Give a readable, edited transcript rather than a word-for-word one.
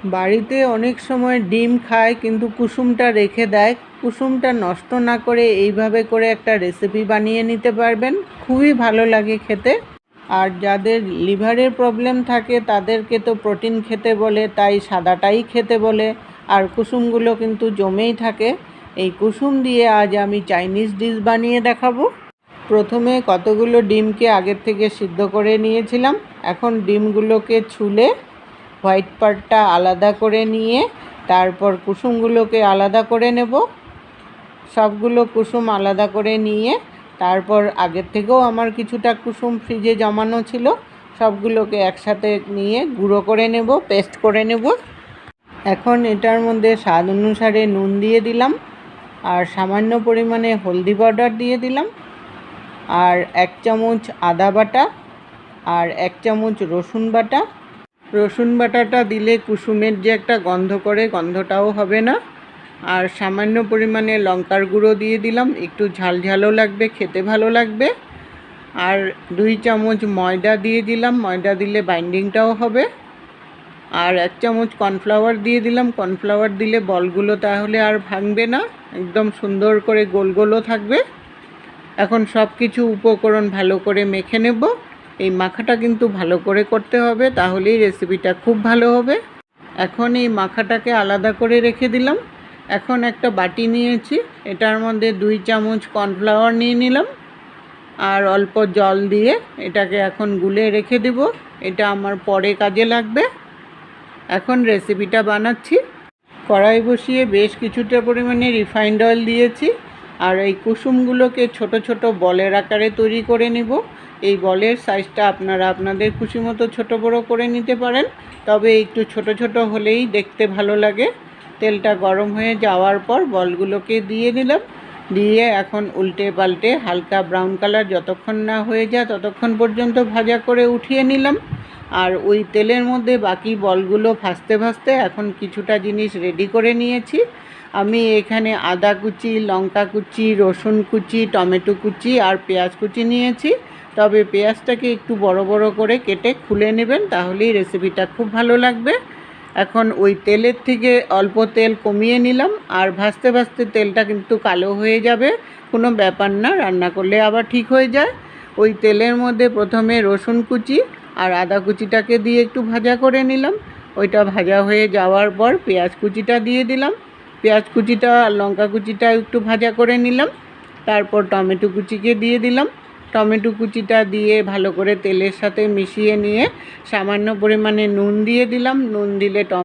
বাড়িতে অনেক সময় ডিম খায় কিন্তু কুসুমটা রেখে দেয়। কুসুমটা নষ্ট না করে এইভাবে করে একটা রেসিপি বানিয়ে নিতে পারবেন, খুবই ভালো লাগে খেতে। আর যাদের লিভারের প্রবলেম থাকে তাদেরকে তো প্রোটিন খেতে বলে, তাই সাদাটাই খেতে বলে। আর কুসুমগুলো কিন্তু জমেই থাকে। এই কুসুম দিয়ে আজ আমি চাইনিজ ডিশ বানিয়ে দেখাবো। প্রথমে কতগুলো ডিমকে আগের থেকে সিদ্ধ করে নিয়েছিলাম। এখন ডিমগুলোকে ছুলে হোয়াইট পার্টটা আলাদা করে নিয়ে তারপর কুসুমগুলোকে আলাদা করে নেব। সবগুলো কুসুম আলাদা করে নিয়ে তারপর আগের থেকেও আমার কিছুটা কুসুম ফ্রিজে জমানো ছিল, সবগুলোকে একসাথে নিয়ে গুঁড়ো করে নেব, পেস্ট করে নেব। এখন এটার মধ্যে স্বাদ অনুসারে নুন দিয়ে দিলাম, আর সামান্য পরিমাণে হলদি পাউডার দিয়ে দিলাম, আর 1 চামচ আদা বাটা, আর 1 চামচ রসুন বাটা। রসুন বাটাটা দিলে কুসুমের যে একটা গন্ধ করে, গন্ধটাও হবে না। আর সামান্য পরিমাণে লঙ্কার গুঁড়ো দিয়ে দিলাম, একটু ঝাল ঝালও লাগবে, খেতে ভালো লাগবে। আর 2 চামচ ময়দা দিয়ে দিলাম, ময়দা দিলে বাইন্ডিংটাও হবে। আর 1 চামচ কর্নফ্লাওয়ার দিয়ে দিলাম, কর্নফ্লাওয়ার দিলে বলগুলো তাহলে আর ভাঙবে না, একদম সুন্দর করে গোল গোলও থাকবে। এখন সব কিছু উপকরণ ভালো করে মেখে নেব। এই মাখাটা কিন্তু ভালো করে করতে হবে, তাহলেই রেসিপিটা খুব ভালো হবে। এখন এই মাখাটাকে আলাদা করে রেখে দিলাম। এখন একটা বাটি নিয়েছি, এটার মধ্যে 2 চামচ কর্নফ্লাওয়ার নিয়ে নিলাম, আর অল্প জল দিয়ে এটাকে এখন গুলে রেখে দেব। এটা আমার পরে কাজে লাগবে। এখন রেসিপিটা বানাচ্ছি। কড়াই বসিয়ে বেশ কিছুটা পরিমাণে রিফাইন্ড অয়েল দিয়েছি, আর এই কুসুমগুলোকে ছোট ছোট বলের আকারে তৈরি করে নেব। এই বলের সাইজটা আপনারা আপনাদের খুশি মতো ছোটো বড়ো করে নিতে পারেন, তবে একটু ছোট ছোট হলেই দেখতে ভালো লাগে। তেলটা গরম হয়ে যাওয়ার পর বলগুলোকে দিয়ে দিলাম, দিয়ে এখন উল্টে পাল্টে হালকা ব্রাউন কালার যতক্ষণ না হয়ে যায় ততক্ষণ পর্যন্ত ভাজা করে উঠিয়ে নিলাম। আর ওই তেলের মধ্যে বাকি বলগুলো ভাজতে ভাজতে এখন কিছুটা জিনিস রেডি করে নিয়েছি। আমি এখানে আদা কুচি, লঙ্কা কুচি, রসুন কুচি, টমেটো কুচি আর পেঁয়াজ কুচি নিয়েছি। তবে পেঁয়াজটাকে একটু বড় বড় করে কেটে খুলে নেবেন, তাহলেই রেসিপিটা খুব ভালো লাগবে। এখন ওই তেলের থেকে অল্প তেল কমিয়ে নিলাম, আর ভাজতে ভাজতে তেলটা কিন্তু কালো হয়ে যাবে, কোনো ব্যাপার না, রান্না করলে আবার ঠিক হয়ে যায়। ওই তেলের মধ্যে প্রথমে রসুন কুচি আর আদা কুচিটাকে দিয়ে একটু ভাজা করে নিলাম। ওইটা ভাজা হয়ে যাওয়ার পর পেঁয়াজ কুচিটা দিয়ে দিলাম, পেঁয়াজ কুচিটা আর লঙ্কা কুচিটা একটু ভাজা করে নিলাম। তারপর টমেটো কুচিকে দিয়ে দিলাম, টমেটো কুচিটা দিয়ে ভালো করে তেলের সাথে মিশিয়ে নিয়ে সামান্য পরিমাণে নুন দিয়ে দিলাম। নুন দিলে